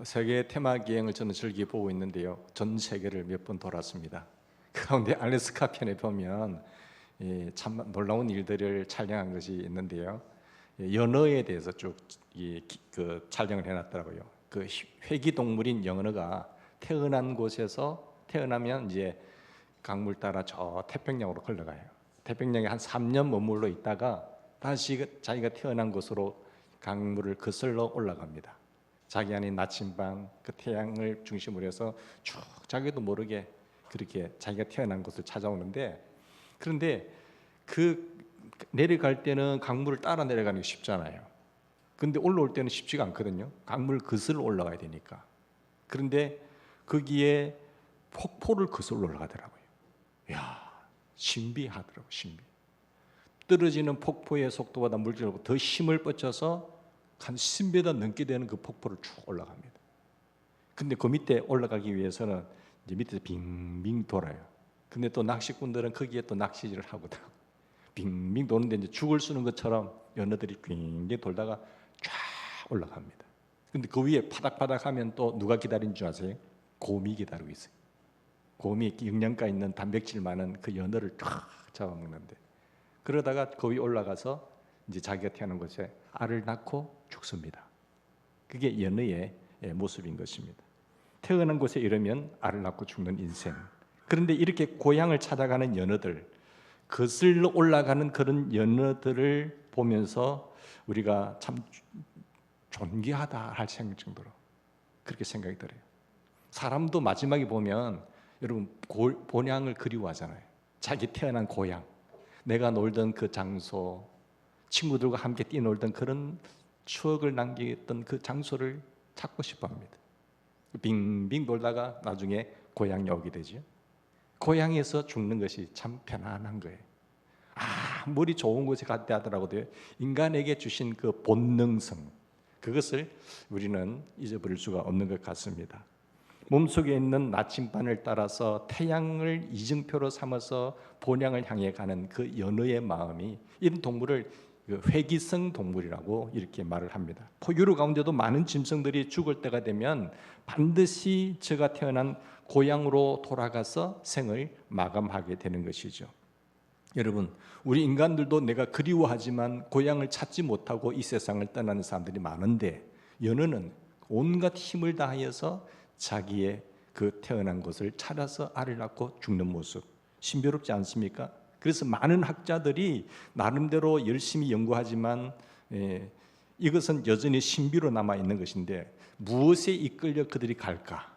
세계 테마 기행을 저는 즐겨 보고 있는데요. 전 세계를 몇 번 돌았습니다. 그 가운데 알래스카 편에 보면 참 놀라운 일들을 촬영한 것이 있는데요. 연어에 대해서 쭉 촬영을 해놨더라고요. 그 회기 동물인 연어가 태어난 곳에서 태어나면 이제 강물 따라 저 태평양으로 흘러가요. 태평양에 한 3년 머물러 있다가 다시 자기가 태어난 곳으로 강물을 거슬러 올라갑니다. 자기 안에 나침반, 그 태양을 중심으로 해서 쭉 자기도 모르게 그렇게 자기가 태어난 곳을 찾아오는데, 그런데 그 내려갈 때는 강물을 따라 내려가는 게 쉽잖아요. 근데 올라올 때는 쉽지가 않거든요. 강물을 거슬러 올라가야 되니까. 그런데 거기에 폭포를 거슬러 올라가더라고요. 이야, 신비하더라고요. 신비. 떨어지는 폭포의 속도보다 물질보다 더 힘을 뻗쳐서 한 10m 넘게 되는 그 폭포를 쭉 올라갑니다. 근데 그 밑에 올라가기 위해서는 이제 밑에서 빙빙 돌아요. 근데 또 낚시꾼들은 거기에 또 낚시질을 하거든. 빙빙 도는데 이제 죽을 쓰는 것처럼 연어들이 빙빙 돌다가 쫙 올라갑니다. 근데 그 위에 파닥파닥하면 또 누가 기다리는 줄 아세요? 곰이 기다리고 있어요. 곰이 영양가 있는 단백질 많은 그 연어를 쫙 잡아먹는데, 그러다가 그 위에 올라가서 이제 자기가 태어난 곳에 알을 낳고 죽습니다. 그게 연어의 모습인 것입니다. 태어난 곳에 이르면 알을 낳고 죽는 인생. 그런데 이렇게 고향을 찾아가는 연어들, 거슬러 올라가는 그런 연어들을 보면서 우리가 참 존귀하다 할 생각 정도로 그렇게 생각이 들어요. 사람도 마지막에 보면 여러분 본향을 그리워하잖아요. 자기 태어난 고향, 내가 놀던 그 장소, 친구들과 함께 뛰놀던 그런 추억을 남겼던 그 장소를 찾고 싶어 합니다. 빙빙 돌다가 나중에 고향에 오게 되죠. 고향에서 죽는 것이 참 편안한 거예요. 아무리 좋은 곳에 갔다 하더라고도 인간에게 주신 그 본능성, 그것을 우리는 잊어버릴 수가 없는 것 같습니다. 몸속에 있는 나침반을 따라서 태양을 이정표로 삼아서 본향을 향해 가는 그 연어의 마음이, 이런 동물을 회기성 동물이라고 이렇게 말을 합니다. 포유류 가운데도 많은 짐승들이 죽을 때가 되면 반드시 저가 태어난 고향으로 돌아가서 생을 마감하게 되는 것이죠. 여러분, 우리 인간들도 내가 그리워하지만 고향을 찾지 못하고 이 세상을 떠나는 사람들이 많은데, 연어는 온갖 힘을 다하여서 자기의 그 태어난 곳을 찾아서 알을 낳고 죽는 모습, 신비롭지 않습니까? 그래서 많은 학자들이 나름대로 열심히 연구하지만 이것은 여전히 신비로 남아 있는 것인데, 무엇에 이끌려 그들이 갈까?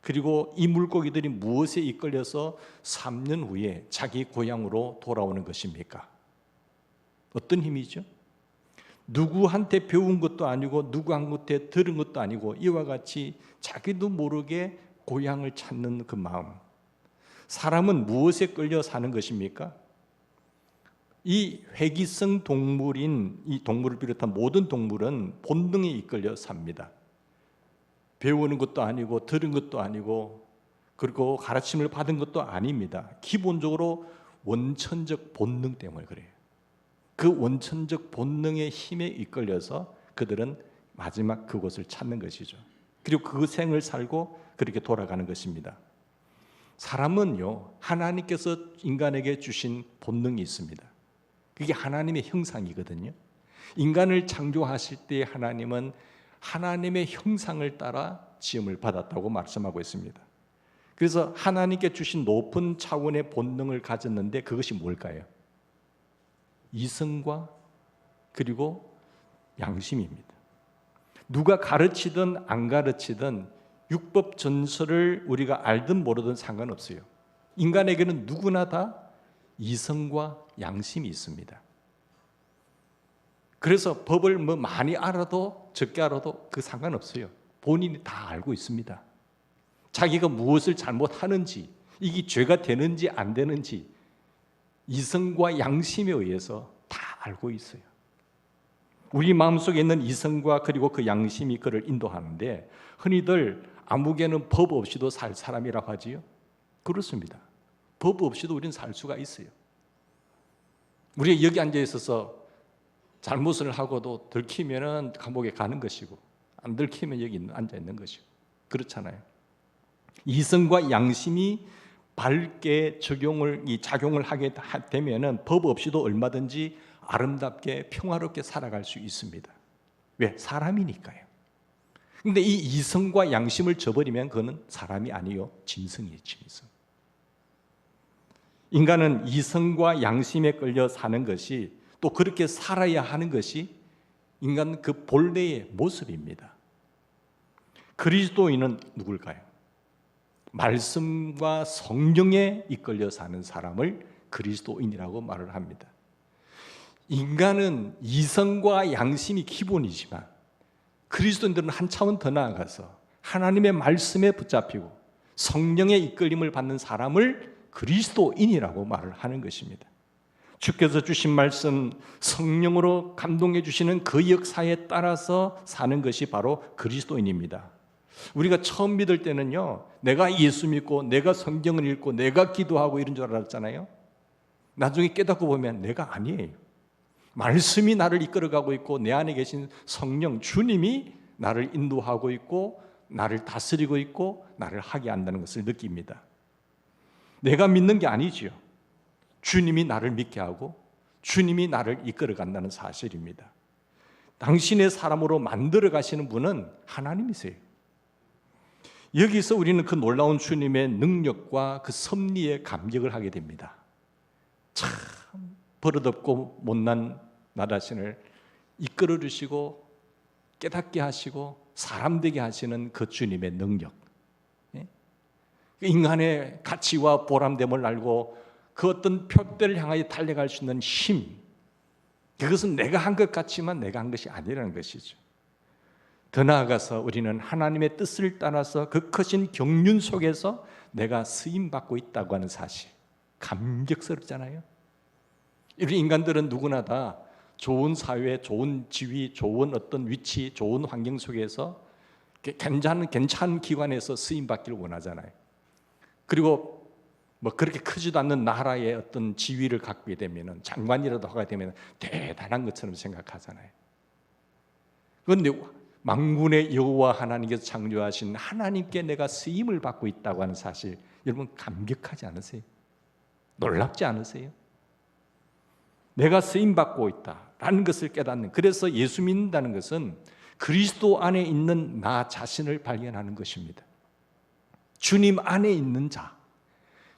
그리고 이 물고기들이 무엇에 이끌려서 3년 후에 자기 고향으로 돌아오는 것입니까? 어떤 힘이죠? 누구한테 배운 것도 아니고 누구한테 들은 것도 아니고 이와 같이 자기도 모르게 고향을 찾는 그 마음. 사람은 무엇에 끌려 사는 것입니까? 이 회기성 동물인 이 동물을 비롯한 모든 동물은 본능에 이끌려 삽니다. 배우는 것도 아니고 들은 것도 아니고 그리고 가르침을 받은 것도 아닙니다. 기본적으로 원천적 본능 때문에 그래요. 그 원천적 본능의 힘에 이끌려서 그들은 마지막 그곳을 찾는 것이죠. 그리고 그 생을 살고 그렇게 돌아가는 것입니다. 사람은요, 하나님께서 인간에게 주신 본능이 있습니다. 그게 하나님의 형상이거든요. 인간을 창조하실 때 하나님은 하나님의 형상을 따라 지음을 받았다고 말씀하고 있습니다. 그래서 하나님께 주신 높은 차원의 본능을 가졌는데 그것이 뭘까요? 이성과 그리고 양심입니다. 누가 가르치든 안 가르치든 율법 전설을 우리가 알든 모르든 상관없어요. 인간에게는 누구나 다 이성과 양심이 있습니다. 그래서 법을 많이 알아도 적게 알아도 그 상관없어요. 본인이 다 알고 있습니다. 자기가 무엇을 잘못하는지, 이게 죄가 되는지 안 되는지 이성과 양심에 의해서 다 알고 있어요. 우리 마음속에 있는 이성과 그리고 그 양심이 그를 인도하는데, 흔히들 아무개는 법 없이도 살 사람이라고 하지요. 그렇습니다. 법 없이도 우리는 살 수가 있어요. 우리가 여기 앉아 있어서 잘못을 하고도 들키면은 감옥에 가는 것이고, 안 들키면 여기 앉아 있는 것이고, 그렇잖아요. 이성과 양심이 밝게 작용을 하게 되면은 법 없이도 얼마든지 아름답게 평화롭게 살아갈 수 있습니다. 왜? 사람이니까요. 근데 이 이성과 양심을 저버리면 그거는 사람이 아니요, 짐승이에요, 짐승. 인간은 이성과 양심에 끌려 사는 것이, 또 그렇게 살아야 하는 것이 인간 그 본래의 모습입니다. 그리스도인은 누굴까요? 말씀과 성령에 이끌려 사는 사람을 그리스도인이라고 말을 합니다. 인간은 이성과 양심이 기본이지만 그리스도인들은 한 차원 더 나아가서 하나님의 말씀에 붙잡히고 성령의 이끌림을 받는 사람을 그리스도인이라고 말을 하는 것입니다. 주께서 주신 말씀, 성령으로 감동해 주시는 그 역사에 따라서 사는 것이 바로 그리스도인입니다. 우리가 처음 믿을 때는요, 내가 예수 믿고 내가 성경을 읽고 내가 기도하고 이런 줄 알았잖아요. 나중에 깨닫고 보면 내가 아니에요. 말씀이 나를 이끌어가고 있고 내 안에 계신 성령, 주님이 나를 인도하고 있고 나를 다스리고 있고 나를 하게 한다는 것을 느낍니다. 내가 믿는 게 아니지요. 주님이 나를 믿게 하고 주님이 나를 이끌어간다는 사실입니다. 당신의 사람으로 만들어 가시는 분은 하나님이세요. 여기서 우리는 그 놀라운 주님의 능력과 그 섭리에 감격을 하게 됩니다. 참 버릇없고 못난 나 자신을 이끌어 주시고 깨닫게 하시고 사람 되게 하시는 그 주님의 능력, 인간의 가치와 보람됨을 알고 그 어떤 표대를 향하여 달려갈 수 있는 힘, 그것은 내가 한 것 같지만 내가 한 것이 아니라는 것이죠. 더 나아가서 우리는 하나님의 뜻을 따라서 그 크신 경륜 속에서 내가 쓰임받고 있다고 하는 사실, 감격스럽잖아요. 우리 인간들은 누구나 다 좋은 사회, 좋은 지위, 좋은 어떤 위치, 좋은 환경 속에서 괜찮은 기관에서 쓰임받기를 원하잖아요. 그리고 뭐 그렇게 크지도 않는 나라의 어떤 지위를 갖게 되면, 장관이라도 하게 되면 대단한 것처럼 생각하잖아요. 그런데 만군의 여호와 하나님께서 창조하신 하나님께 내가 쓰임을 받고 있다고 하는 사실, 여러분 감격하지 않으세요? 놀랍지 않으세요? 내가 쓰임받고 있다라는 것을 깨닫는, 그래서 예수 믿는다는 것은 그리스도 안에 있는 나 자신을 발견하는 것입니다. 주님 안에 있는 자,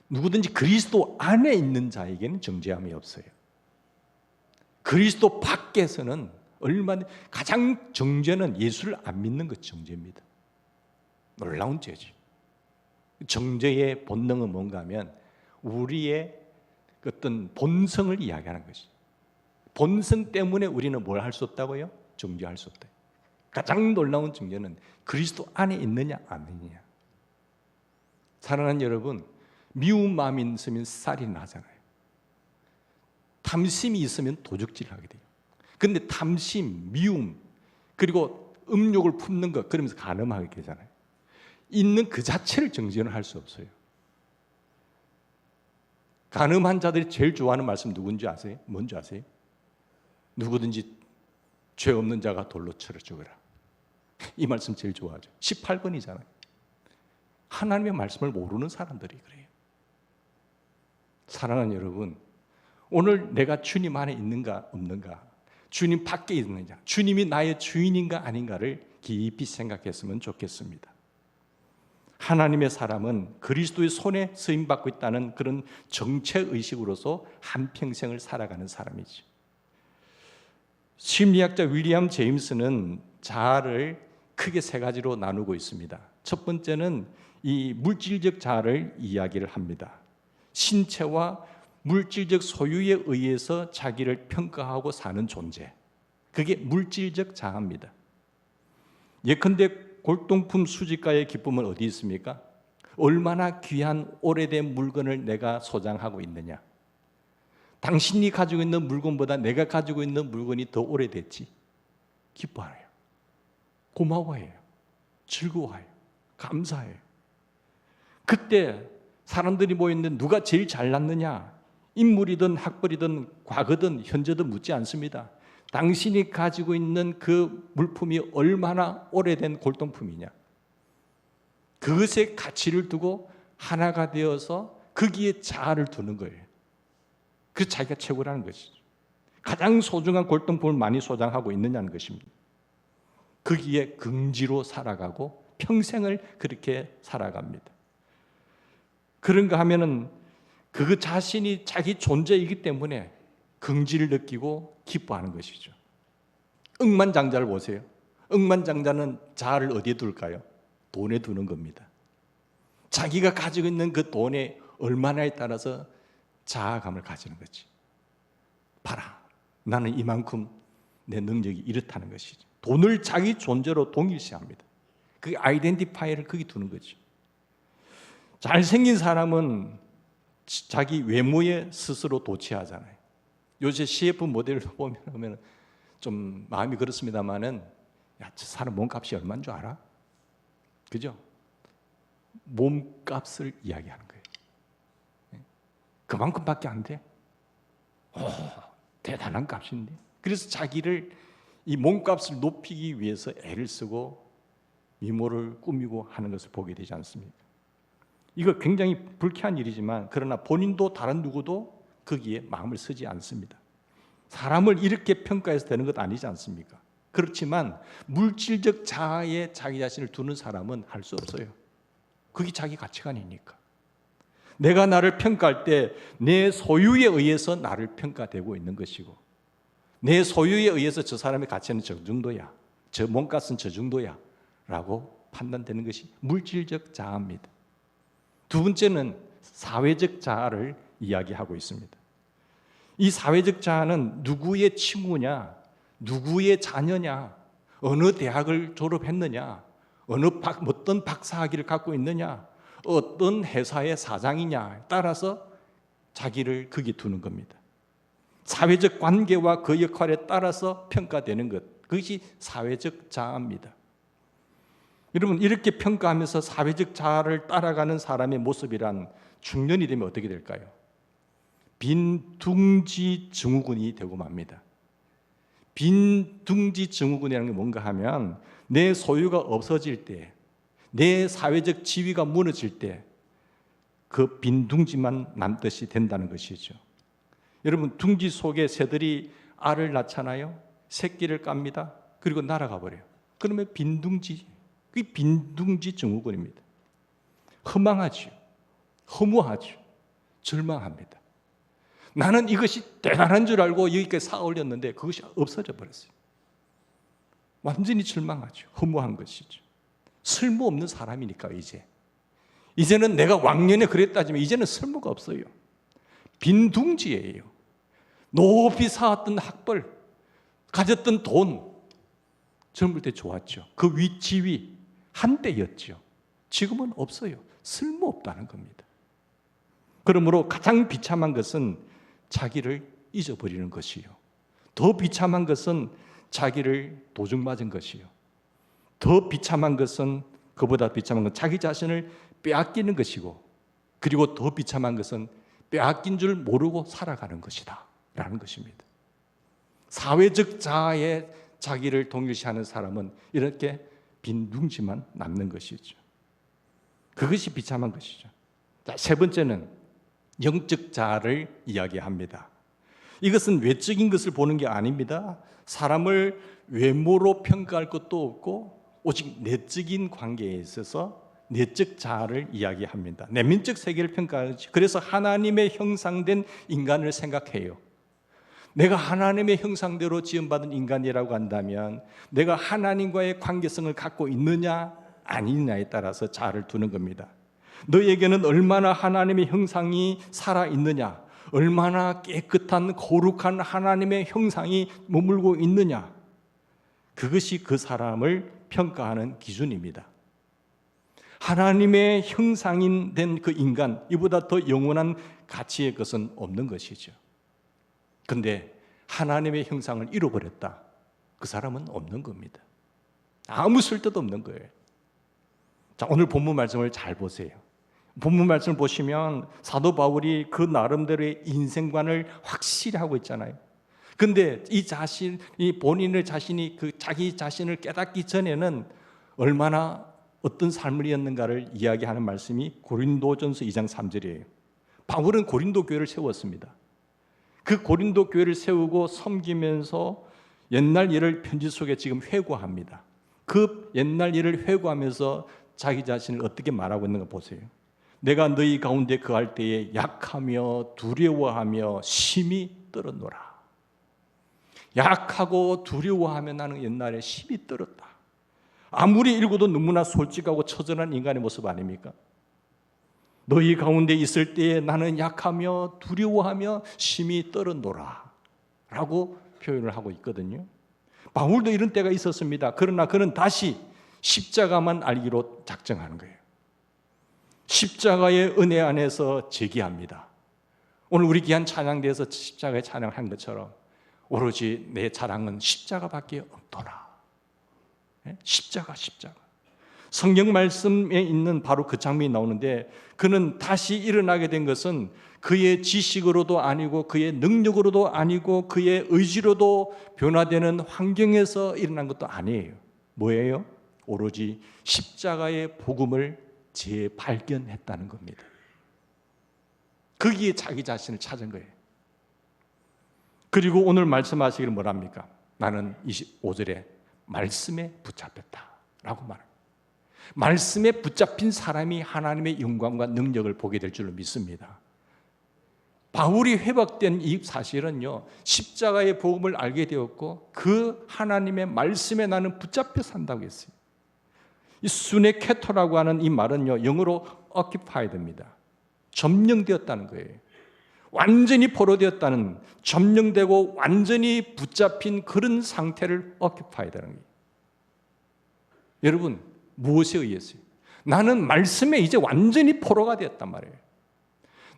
누구든지 그리스도 안에 있는 자에게는 정죄함이 없어요. 그리스도 밖에서는 가장 정죄는 예수를 안 믿는 것 정죄입니다. 놀라운 죄죠. 정죄의 본능은 뭔가 하면 우리의 어떤 본성을 이야기하는 것이죠. 본성 때문에 우리는 뭘 할 수 없다고요? 정죄할 수 없다. 가장 놀라운 정죄는 그리스도 안에 있느냐 안 있느냐. 사랑하는 여러분, 미운 마음이 있으면 쌀이 나잖아요. 탐심이 있으면 도적질을 하게 돼요. 그런데 탐심, 미움, 그리고 음욕을 품는 것, 그러면서 간음하게 되잖아요. 있는 그 자체를 정죄는 할 수 없어요. 간음한 자들이 제일 좋아하는 말씀 누군지 아세요? 뭔지 아세요? 누구든지 죄 없는 자가 돌로 쳐서 죽어라. 이 말씀 제일 좋아하죠. 18번이잖아요. 하나님의 말씀을 모르는 사람들이 그래요. 사랑하는 여러분, 오늘 내가 주님 안에 있는가 없는가, 주님 밖에 있느냐, 주님이 나의 주인인가 아닌가를 깊이 생각했으면 좋겠습니다. 하나님의 사람은 그리스도의 손에 쓰임받고 있다는 그런 정체의식으로서 한평생을 살아가는 사람이죠. 심리학자 윌리엄 제임스는 자아를 크게 세 가지로 나누고 있습니다. 첫 번째는 이 물질적 자아를 이야기를 합니다. 신체와 물질적 소유에 의해서 자기를 평가하고 사는 존재, 그게 물질적 자아입니다. 예컨대 골동품 수집가의 기쁨은 어디 있습니까? 얼마나 귀한 오래된 물건을 내가 소장하고 있느냐. 당신이 가지고 있는 물건보다 내가 가지고 있는 물건이 더 오래됐지. 기뻐해요. 고마워해요. 즐거워해요. 감사해요. 그때 사람들이 모였는데 누가 제일 잘났느냐, 인물이든 학벌이든 과거든 현재든 묻지 않습니다. 당신이 가지고 있는 그 물품이 얼마나 오래된 골동품이냐, 그것에 가치를 두고 하나가 되어서 거기에 자아를 두는 거예요. 그 자기가 최고라는 것이죠. 가장 소중한 골동품을 많이 소장하고 있느냐는 것입니다. 거기에 긍지로 살아가고 평생을 그렇게 살아갑니다. 그런가 하면은 그 자신이 자기 존재이기 때문에 긍지를 느끼고 기뻐하는 것이죠. 억만장자를 보세요. 억만장자는 자아를 어디에 둘까요? 돈에 두는 겁니다. 자기가 가지고 있는 그 돈의 얼마나에 따라서 자아감을 가지는 거지. 봐라, 나는 이만큼 내 능력이 이렇다는 것이죠. 돈을 자기 존재로 동일시합니다. 그 아이덴티파이를 거기 두는 거죠. 잘생긴 사람은 자기 외모에 스스로 도취하잖아요. 요새 CF 모델을 보면 좀 마음이 그렇습니다만은, 야, 저 사람 몸값이 얼마인 줄 알아? 그죠? 몸값을 이야기하는 거예요. 그만큼밖에 안 돼. 오, 대단한 값인데. 그래서 자기를 이 몸값을 높이기 위해서 애를 쓰고 미모를 꾸미고 하는 것을 보게 되지 않습니까? 이거 굉장히 불쾌한 일이지만, 그러나 본인도 다른 누구도 거기에 마음을 쓰지 않습니다. 사람을 이렇게 평가해서 되는 것 아니지 않습니까? 그렇지만 물질적 자아에 자기 자신을 두는 사람은 할 수 없어요. 그게 자기 가치관이니까. 내가 나를 평가할 때 내 소유에 의해서 나를 평가되고 있는 것이고, 내 소유에 의해서 저 사람의 가치는 저 정도야, 저 몸값은 저 정도야 라고 판단되는 것이 물질적 자아입니다. 두 번째는 사회적 자아를 이야기하고 있습니다. 이 사회적 자아는 누구의 친구냐, 누구의 자녀냐, 어느 대학을 졸업했느냐, 어떤 박사학위를 갖고 있느냐, 어떤 회사의 사장이냐에 따라서 자기를 거기 두는 겁니다. 사회적 관계와 그 역할에 따라서 평가되는 것, 그것이 사회적 자아입니다. 여러분, 이렇게 평가하면서 사회적 자아를 따라가는 사람의 모습이란 중년이 되면 어떻게 될까요? 빈둥지 증후군이 되고 맙니다. 빈둥지 증후군이라는 게 뭔가 하면, 내 소유가 없어질 때, 내 사회적 지위가 무너질 때 그 빈둥지만 남듯이 된다는 것이죠. 여러분, 둥지 속에 새들이 알을 낳잖아요. 새끼를 깝니다. 그리고 날아가 버려요. 그러면 빈둥지, 그게 빈둥지 증후군입니다. 허망하죠. 허무하죠. 절망합니다. 나는 이것이 대단한 줄 알고 여기까지 쌓아 올렸는데 그것이 없어져 버렸어요. 완전히 절망하죠. 허무한 것이죠. 쓸모없는 사람이니까 이제는 내가 왕년에 그랬다지만 이제는 쓸모가 없어요. 빈둥지예요. 높이 쌓았던 학벌, 가졌던 돈, 젊을 때 좋았죠. 그 지위 한때였죠. 지금은 없어요. 쓸모없다는 겁니다. 그러므로 가장 비참한 것은 자기를 잊어버리는 것이요. 더 비참한 것은 자기를 도둑맞은 것이요. 더 비참한 것은, 그보다 비참한 건 자기 자신을 빼앗기는 것이고, 그리고 더 비참한 것은 빼앗긴 줄 모르고 살아가는 것이다 라는 것입니다. 사회적 자아에 자기를 동일시하는 사람은 이렇게 빈둥지만 남는 것이죠. 그것이 비참한 것이죠. 자, 세 번째는 영적 자아를 이야기합니다. 이것은 외적인 것을 보는 게 아닙니다. 사람을 외모로 평가할 것도 없고 오직 내적인 관계에 있어서 내적 자아를 이야기합니다. 내면적 세계를 평가하지. 그래서 하나님의 형상된 인간을 생각해요. 내가 하나님의 형상대로 지음받은 인간이라고 한다면 내가 하나님과의 관계성을 갖고 있느냐 아니냐에 따라서 자아를 두는 겁니다. 너에게는 얼마나 하나님의 형상이 살아있느냐, 얼마나 깨끗한 거룩한 하나님의 형상이 머물고 있느냐, 그것이 그 사람을 평가하는 기준입니다. 하나님의 형상인 된 그 인간, 이보다 더 영원한 가치의 것은 없는 것이죠. 그런데 하나님의 형상을 잃어버렸다, 그 사람은 없는 겁니다. 아무 쓸데도 없는 거예요. 자, 오늘 본문 말씀을 잘 보세요. 본문 말씀을 보시면 사도 바울이 그 나름대로의 인생관을 확실히 하고 있잖아요. 근데 이 본인의 자신이 자기 자신을 깨닫기 전에는 얼마나 어떤 삶이었는가를 이야기하는 말씀이 고린도전서 2장 3절이에요. 바울은 고린도 교회를 세웠습니다. 그 고린도 교회를 세우고 섬기면서 옛날 일을 편지 속에 지금 회고합니다. 그 옛날 일을 회고하면서 자기 자신을 어떻게 말하고 있는가 보세요. 내가 너희 가운데 거할 때에 약하며 두려워하며 심히 떨었노라. 약하고 두려워하며 나는 옛날에 심히 떨었다. 아무리 읽어도 너무나 솔직하고 처절한 인간의 모습 아닙니까? 너희 가운데 있을 때에 나는 약하며 두려워하며 심히 떨었노라 라고 표현을 하고 있거든요. 바울도 이런 때가 있었습니다. 그러나 그는 다시 십자가만 알기로 작정하는 거예요. 십자가의 은혜 안에서 제기합니다. 오늘 우리 귀한 찬양대에서 십자가의 찬양한 것처럼 오로지 내 자랑은 십자가밖에 없더라. 십자가. 성경 말씀에 있는 바로 그 장면이 나오는데 그는 다시 일어나게 된 것은 그의 지식으로도 아니고 그의 능력으로도 아니고 그의 의지로도 변화되는 환경에서 일어난 것도 아니에요. 뭐예요? 오로지 십자가의 복음을 재발견했다는 겁니다. 거기에 자기 자신을 찾은 거예요. 그리고 오늘 말씀하시기를 뭐랍니까? 나는 25절에 말씀에 붙잡혔다라고 말합니다. 말씀에 붙잡힌 사람이 하나님의 영광과 능력을 보게 될 줄로 믿습니다. 바울이 회복된 이 사실은요, 십자가의 복음을 알게 되었고 그 하나님의 말씀에 나는 붙잡혀 산다고 했어요. 이 수네케토라고 하는 이 말은요, 영어로 occupied입니다. 점령되었다는 거예요. 완전히 포로되었다는, 점령되고 완전히 붙잡힌 그런 상태를 occupied라는 거예요. 여러분, 무엇에 의해서요? 나는 말씀에 이제 완전히 포로가 되었단 말이에요.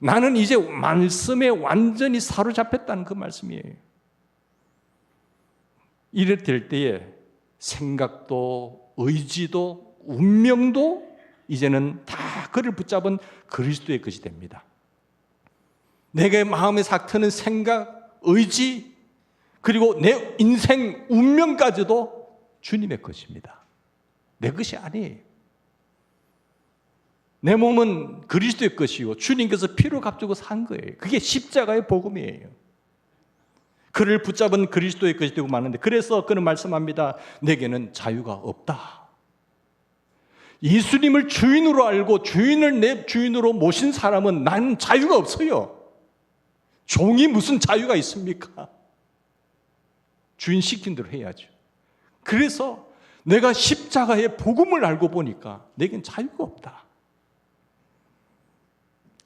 나는 이제 말씀에 완전히 사로잡혔다는 그 말씀이에요. 이래 될 때에 생각도 의지도 운명도 이제는 다 그를 붙잡은 그리스도의 것이 됩니다. 내게 마음에 삭트는 생각, 의지, 그리고 내 인생 운명까지도 주님의 것입니다. 내 것이 아니에요. 내 몸은 그리스도의 것이고 주님께서 피로 값주고 산 거예요. 그게 십자가의 복음이에요. 그를 붙잡은 그리스도의 것이 되고 마는데, 그래서 그는 말씀합니다. 내게는 자유가 없다. 예수님을 주인으로 알고 주인을 내 주인으로 모신 사람은 난 자유가 없어요. 종이 무슨 자유가 있습니까? 주인 시킨 대로 해야죠. 그래서 내가 십자가의 복음을 알고 보니까 내겐 자유가 없다.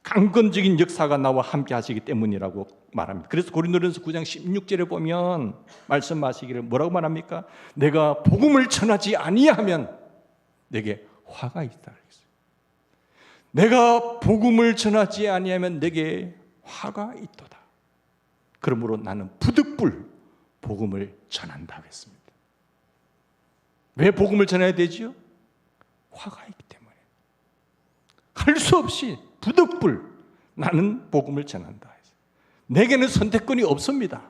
강건적인 역사가 나와 함께 하시기 때문이라고 말합니다. 그래서 고린도전서 9장 16절에 보면 말씀하시기를 뭐라고 말합니까? 내가 복음을 전하지 아니하면 내게 화가 있다. 내가 복음을 전하지 아니하면 내게 화가 있도다. 그러므로 나는 부득불 복음을 전한다고 했습니다. 왜 복음을 전해야 되지요? 화가 있기 때문에. 할 수 없이 부득불 나는 복음을 전한다. 내게는 선택권이 없습니다.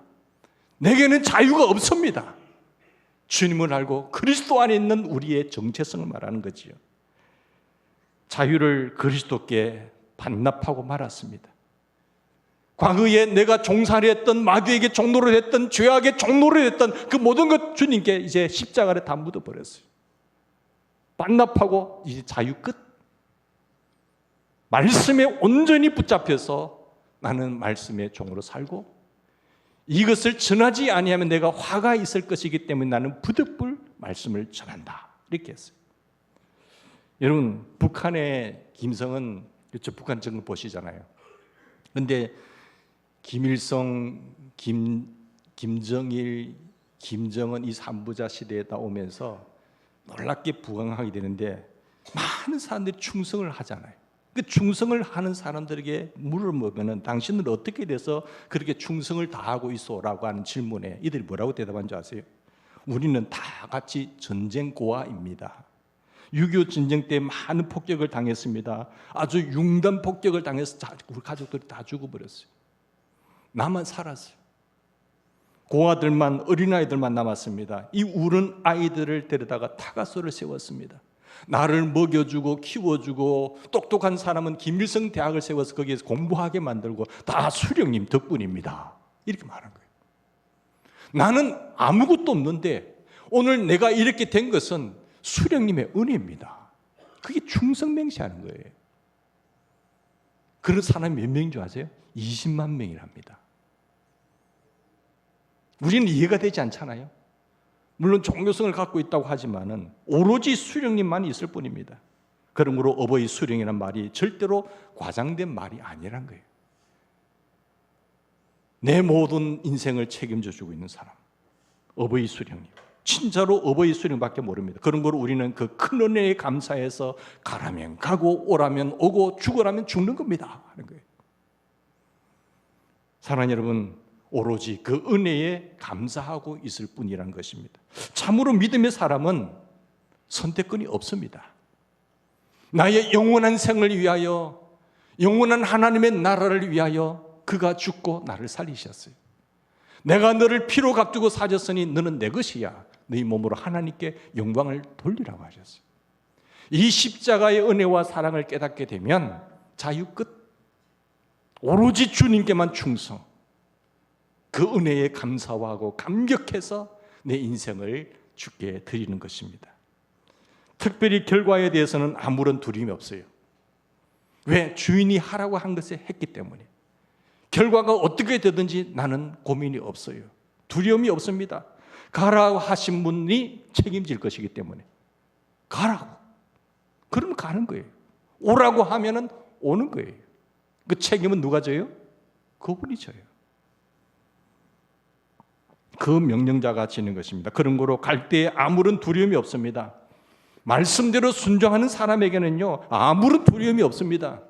내게는 자유가 없습니다. 주님을 알고 그리스도 안에 있는 우리의 정체성을 말하는 거지요. 자유를 그리스도께 반납하고 말았습니다. 과거에 내가 종살이 했던, 마귀에게 종로를 했던, 죄악의 종로를 했던 그 모든 것 주님께 이제 십자가를 다 묻어버렸어요. 반납하고 이제 자유 끝. 말씀에 온전히 붙잡혀서 나는 말씀의 종으로 살고 이것을 전하지 아니하면 내가 화가 있을 것이기 때문에 나는 부득불 말씀을 전한다. 이렇게 했어요. 여러분, 북한의 김정은, 이쪽 북한 정을 보시잖아요. 그런데 김일성, 김정일, 김정은 이 3부자 시대에 오면서 놀랍게 부강하게 되는데 많은 사람들이 충성을 하잖아요. 그 충성을 하는 사람들에게 물어보면 당신은 어떻게 돼서 그렇게 충성을 다하고 있어라고 하는 질문에 이들이 뭐라고 대답한 줄 아세요? 우리는 다 같이 전쟁 고아입니다. 6.25 전쟁 때 많은 폭격을 당했습니다. 아주 융단 폭격을 당해서 우리 가족들이 다 죽어버렸어요. 나만 살았어요. 고아들만, 어린아이들만 남았습니다. 이 울은 아이들을 데려다가 타가소를 세웠습니다. 나를 먹여주고 키워주고 똑똑한 사람은 김일성 대학을 세워서 거기에서 공부하게 만들고 다 수령님 덕분입니다. 이렇게 말한 거예요. 나는 아무것도 없는데 오늘 내가 이렇게 된 것은 수령님의 은혜입니다. 그게 충성맹세하는 거예요. 그런 사람이 몇 명인 줄 아세요? 20만 명이랍니다. 우리는 이해가 되지 않잖아요. 물론 종교성을 갖고 있다고 하지만은 오로지 수령님만 있을 뿐입니다. 그러므로 어버이 수령이라는 말이 절대로 과장된 말이 아니란 거예요. 내 모든 인생을 책임져 주고 있는 사람, 어버이 수령님. 진짜로 어버이 수령밖에 모릅니다. 그런 걸 우리는 그 큰 은혜에 감사해서 가라면 가고 오라면 오고 죽으라면 죽는 겁니다 하는 거예요. 사랑하는 여러분, 오로지 그 은혜에 감사하고 있을 뿐이라는 것입니다. 참으로 믿음의 사람은 선택권이 없습니다. 나의 영원한 생을 위하여, 영원한 하나님의 나라를 위하여 그가 죽고 나를 살리셨어요. 내가 너를 피로 값주고 사줬으니 너는 내 것이야. 너희 몸으로 하나님께 영광을 돌리라고 하셨어요. 이 십자가의 은혜와 사랑을 깨닫게 되면 자유 끝. 오로지 주님께만 충성. 그 은혜에 감사하고 감격해서 내 인생을 주께 드리는 것입니다. 특별히 결과에 대해서는 아무런 두려움이 없어요. 왜? 주인이 하라고 한 것을 했기 때문에. 결과가 어떻게 되든지 나는 고민이 없어요. 두려움이 없습니다. 가라고 하신 분이 책임질 것이기 때문에. 가라고. 그러면 가는 거예요. 오라고 하면은 오는 거예요. 그 책임은 누가 져요? 그분이 져요. 그 명령자가 지는 것입니다. 그런 거로 갈 때에 아무런 두려움이 없습니다. 말씀대로 순종하는 사람에게는요, 아무런 두려움이 없습니다.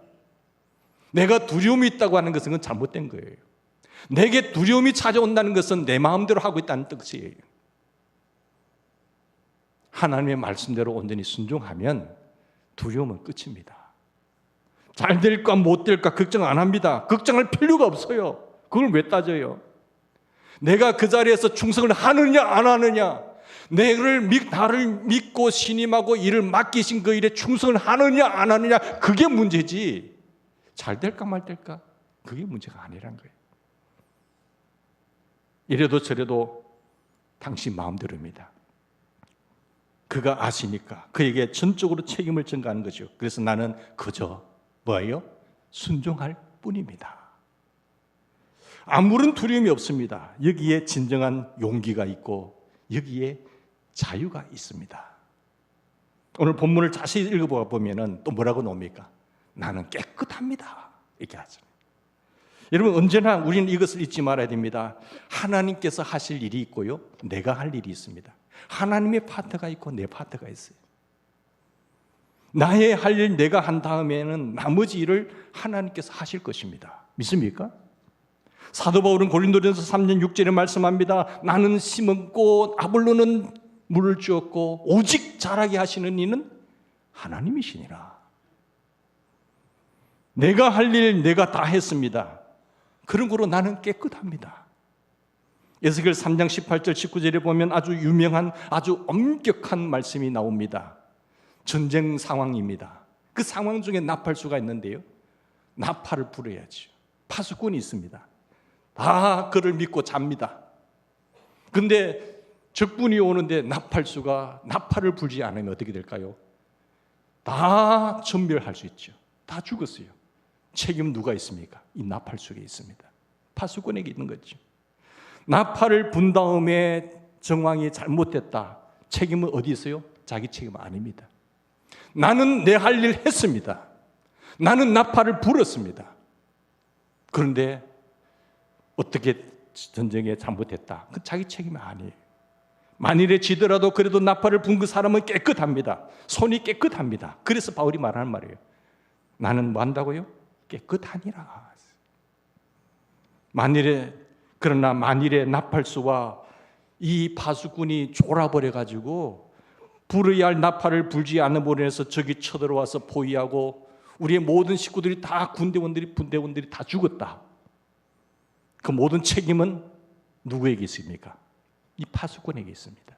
내가 두려움이 있다고 하는 것은 잘못된 거예요. 내게 두려움이 찾아온다는 것은 내 마음대로 하고 있다는 뜻이에요. 하나님의 말씀대로 온전히 순종하면 두려움은 끝입니다. 잘 될까 못 될까 걱정 안 합니다. 걱정할 필요가 없어요. 그걸 왜 따져요? 내가 그 자리에서 충성을 하느냐 안 하느냐, 나를 믿고 신임하고 일을 맡기신 그 일에 충성을 하느냐 안 하느냐, 그게 문제지 잘 될까 말 될까 그게 문제가 아니란 거예요. 이래도 저래도 당신 마음대로입니다. 그가 아시니까 그에게 전적으로 책임을 전가하는 거죠. 그래서 나는 그저 뭐예요? 순종할 뿐입니다. 아무런 두려움이 없습니다. 여기에 진정한 용기가 있고 여기에 자유가 있습니다. 오늘 본문을 자세히 읽어보면 또 뭐라고 나옵니까? 나는 깨끗합니다. 이렇게 하죠. 여러분, 언제나 우리는 이것을 잊지 말아야 됩니다. 하나님께서 하실 일이 있고요, 내가 할 일이 있습니다. 하나님의 파트가 있고 내 파트가 있어요. 나의 할 일 내가 한 다음에는 나머지 일을 하나님께서 하실 것입니다. 믿습니까? 사도 바울은 고린도전서 3년 6절에 말씀합니다. 나는 심었고 아볼로는 물을 주었고 오직 자라게 하시는 이는 하나님이시니라. 내가 할 일 내가 다 했습니다. 그런 거로 나는 깨끗합니다. 에스겔 3장 18절 19절에 보면 아주 유명한 아주 엄격한 말씀이 나옵니다. 전쟁 상황입니다. 그 상황 중에 나팔수가 있는데요, 나팔을 불어야죠. 파수꾼이 있습니다. 다 그를 믿고 잡니다. 근데 적군이 오는데 나팔을 불지 않으면 어떻게 될까요? 다 전멸할 수 있죠. 다 죽었어요. 책임은 누가 있습니까? 이 나팔수에 있습니다. 파수꾼에게 있는 거죠. 나팔을 분 다음에 정황이 잘못됐다. 책임은 어디 있어요? 자기 책임 아닙니다. 나는 내 할 일 했습니다. 나는 나팔을 불었습니다. 그런데 어떻게 전쟁에 잘못했다. 그 자기 책임이 아니에요. 만일에 지더라도 그래도 나팔을 분 그 사람은 깨끗합니다. 손이 깨끗합니다. 그래서 바울이 말하는 말이에요. 나는 뭐 한다고요? 깨끗하니라. 그러나 만일에 나팔수와 이 파수꾼이 졸아버려가지고 불어야 할 나팔을 불지 않음으로 해서 적이 쳐들어와서 포위하고 우리의 모든 식구들이 다 군대원들이 다 죽었다. 그 모든 책임은 누구에게 있습니까? 이 파수꾼에게 있습니다.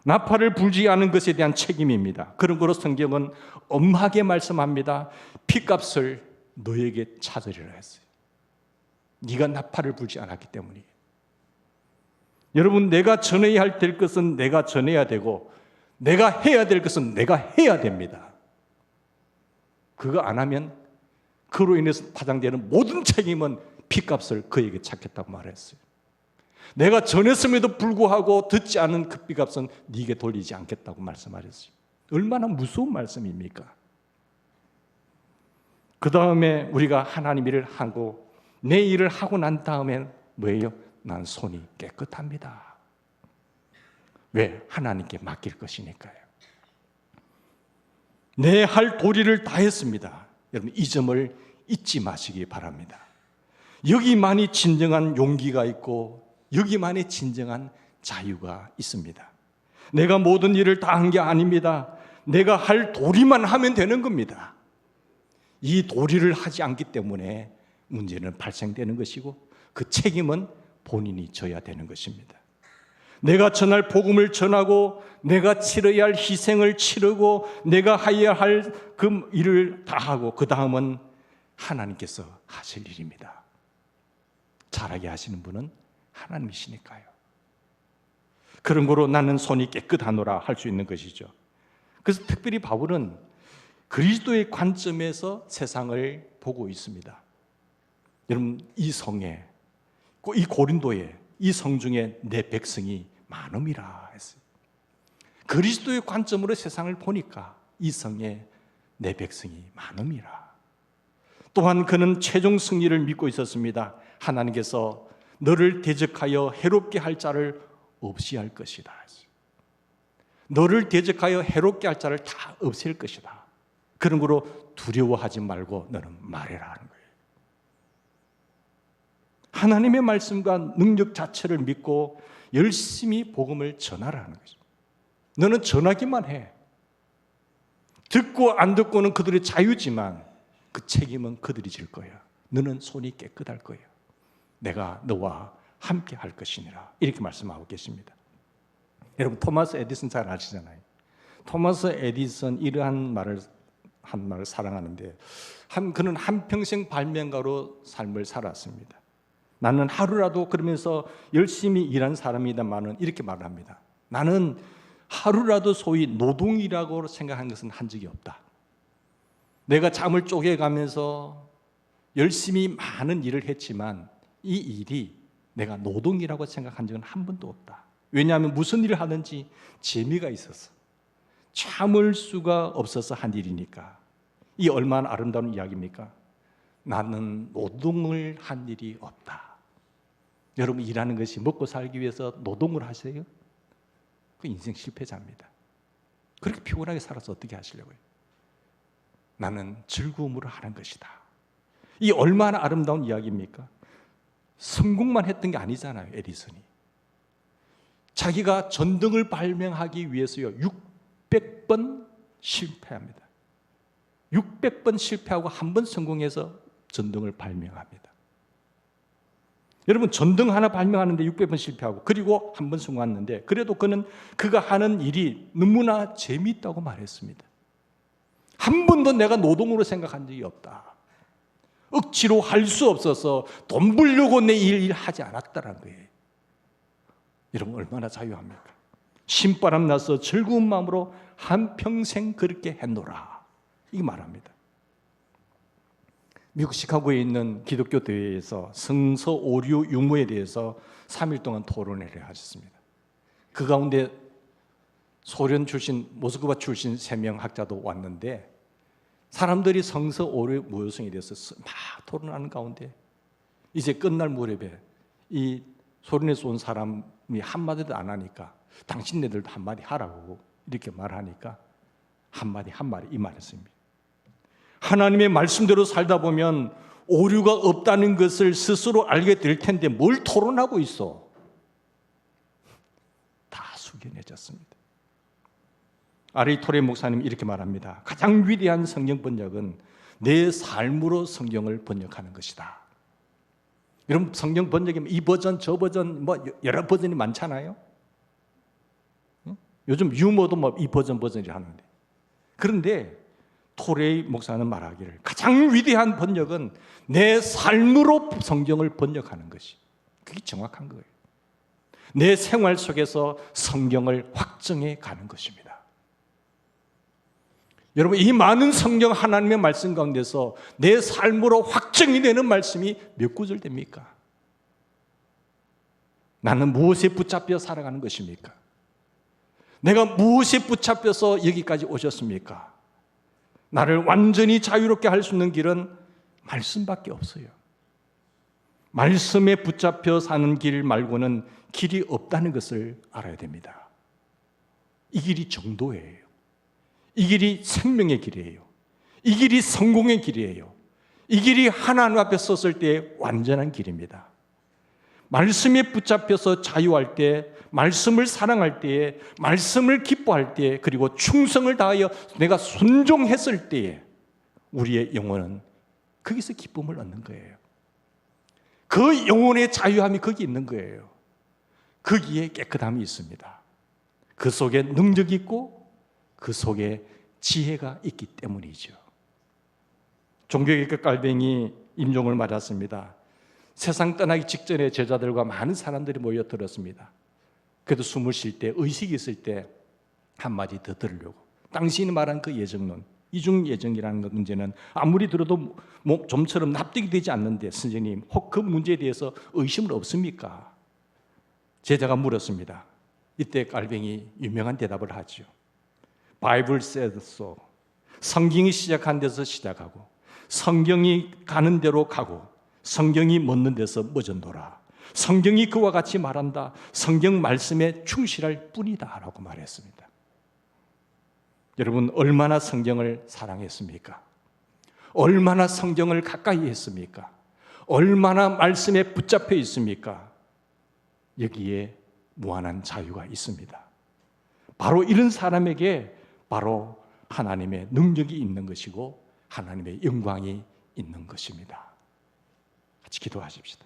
나팔을 불지 않은 것에 대한 책임입니다. 그런 거로 성경은 엄하게 말씀합니다. 핏값을 너에게 찾으리라 했어요. 네가 나팔을 불지 않았기 때문이에요. 여러분, 내가 전해야 될 것은 내가 전해야 되고 내가 해야 될 것은 내가 해야 됩니다. 그거 안 하면 그로 인해서 파장되는 모든 책임은 핏값을 그에게 찾겠다고 말했어요. 내가 전했음에도 불구하고 듣지 않은 그 핏값은 네게 돌리지 않겠다고 말씀하셨어요. 얼마나 무서운 말씀입니까? 그 다음에 우리가 하나님 일을 하고 내 일을 하고 난 다음에 뭐예요? 난 손이 깨끗합니다. 왜? 하나님께 맡길 것이니까요. 내 할 도리를 다 했습니다. 여러분, 이 점을 잊지 마시기 바랍니다. 여기만이 진정한 용기가 있고 여기만이 진정한 자유가 있습니다. 내가 모든 일을 다 한 게 아닙니다. 내가 할 도리만 하면 되는 겁니다. 이 도리를 하지 않기 때문에 문제는 발생되는 것이고 그 책임은 본인이 져야 되는 것입니다. 내가 전할 복음을 전하고 내가 치러야 할 희생을 치르고 내가 해야 할 그 일을 다 하고 그 다음은 하나님께서 하실 일입니다. 잘하게 하시는 분은 하나님이시니까요. 그런 거로 나는 손이 깨끗하노라 할 수 있는 것이죠. 그래서 특별히 바울은 그리스도의 관점에서 세상을 보고 있습니다. 여러분, 이 성에, 이 고린도에, 이 성 중에 내 백성이 많음이라 했어요. 그리스도의 관점으로 세상을 보니까 이 성에 내 백성이 많음이라. 또한 그는 최종 승리를 믿고 있었습니다. 하나님께서 너를 대적하여 해롭게 할 자를 없이 할 것이다. 너를 대적하여 해롭게 할 자를 다 없앨 것이다. 그런 거로 두려워하지 말고 너는 말해라 하는 거예요. 하나님의 말씀과 능력 자체를 믿고 열심히 복음을 전하라는 거죠. 너는 전하기만 해. 듣고 안 듣고는 그들의 자유지만 그 책임은 그들이 질 거야. 너는 손이 깨끗할 거야. 내가 너와 함께 할 것이니라. 이렇게 말씀하고 계십니다. 여러분, 토마스 에디슨 잘 아시잖아요. 토마스 에디슨 이러한 말을 사랑하는데 그는 한평생 발명가로 삶을 살았습니다. 나는 하루라도 그러면서 열심히 일한 사람이다마는 이렇게 말합니다. 나는 하루라도 소위 노동이라고 생각한 것은 한 적이 없다. 내가 잠을 쪼개가면서 열심히 많은 일을 했지만 이 일이 내가 노동이라고 생각한 적은 한 번도 없다. 왜냐하면 무슨 일을 하든지 재미가 있어서 참을 수가 없어서 한 일이니까. 이 얼마나 아름다운 이야기입니까? 나는 노동을 한 일이 없다. 여러분, 일하는 것이 먹고 살기 위해서 노동을 하세요? 그 인생 실패자입니다. 그렇게 피곤하게 살아서 어떻게 하시려고요? 나는 즐거움으로 하는 것이다. 이 얼마나 아름다운 이야기입니까? 성공만 했던 게 아니잖아요. 에디슨이 자기가 전등을 발명하기 위해서요 600번 실패합니다. 600번 실패하고 한 번 성공해서 전등을 발명합니다. 여러분, 전등 하나 발명하는데 600번 실패하고 그리고 한 번 성공했는데 그래도 그는 그가 하는 일이 너무나 재미있다고 말했습니다. 한 번도 내가 노동으로 생각한 적이 없다. 억지로 할 수 없어서 돈 벌려고 내 일 하지 않았다는 거예요. 여러분, 얼마나 자유합니까? 신바람 나서 즐거운 마음으로 한평생 그렇게 했노라, 이 말합니다. 미국 시카고에 있는 기독교 대회에서 성서 오류 유무에 대해서 3일 동안 토론회를 하셨습니다. 그 가운데 소련 출신, 모스크바 출신 3명 학자도 왔는데 사람들이 성서 오류 무효성에 대해서 막 토론하는 가운데 이제 끝날 무렵에 이 소련에서 온 사람이 한마디도 안 하니까 당신네들도 한마디 하라고 이렇게 말하니까 한마디 이 말했습니다. 하나님의 말씀대로 살다 보면 오류가 없다는 것을 스스로 알게 될 텐데 뭘 토론하고 있어? 다 숙연해졌습니다. 아리 토레 목사님 이렇게 말합니다. 가장 위대한 성경 번역은 내 삶으로 성경을 번역하는 것이다. 여러분 성경 번역에 이 버전 저 버전 뭐 여러 버전이 많잖아요. 요즘 유머도 뭐 이 버전이 하는데, 그런데 토레이 목사는 말하기를 가장 위대한 번역은 내 삶으로 성경을 번역하는 것이, 그게 정확한 거예요. 내 생활 속에서 성경을 확정해 가는 것입니다. 여러분, 이 많은 성경 하나님의 말씀 가운데서 내 삶으로 확정이 되는 말씀이 몇 구절 됩니까? 나는 무엇에 붙잡혀 살아가는 것입니까? 내가 무엇에 붙잡혀서 여기까지 오셨습니까? 나를 완전히 자유롭게 할 수 있는 길은 말씀밖에 없어요. 말씀에 붙잡혀 사는 길 말고는 길이 없다는 것을 알아야 됩니다. 이 길이 정도예요. 이 길이 생명의 길이에요. 이 길이 성공의 길이에요. 이 길이 하나님 앞에 섰을 때 완전한 길입니다. 말씀에 붙잡혀서 자유할 때, 말씀을 사랑할 때에, 말씀을 기뻐할 때에, 그리고 충성을 다하여 내가 순종했을 때에 우리의 영혼은 거기서 기쁨을 얻는 거예요. 그 영혼의 자유함이 거기 있는 거예요. 거기에 깨끗함이 있습니다. 그 속에 능력이 있고 그 속에 지혜가 있기 때문이죠. 종교개혁 갈뱅이 임종을 맞았습니다. 세상 떠나기 직전에 제자들과 많은 사람들이 모여들었습니다. 그래도 숨을 쉴 때, 의식이 있을 때 한마디 더 들으려고. 당신이 말한 그 예정론, 이중예정이라는 문제는 아무리 들어도 좀처럼 납득이 되지 않는데 선생님, 혹 그 문제에 대해서 의심은 없습니까? 제자가 물었습니다. 이때 갈뱅이 유명한 대답을 하죠. Bible said so. 성경이 시작한 데서 시작하고 성경이 가는 대로 가고 성경이 멎는 데서 멎어노라. 성경이 그와 같이 말한다. 성경 말씀에 충실할 뿐이다 라고 말했습니다. 여러분, 얼마나 성경을 사랑했습니까? 얼마나 성경을 가까이 했습니까? 얼마나 말씀에 붙잡혀 있습니까? 여기에 무한한 자유가 있습니다. 바로 이런 사람에게 바로 하나님의 능력이 있는 것이고 하나님의 영광이 있는 것입니다. 같이 기도하십시다.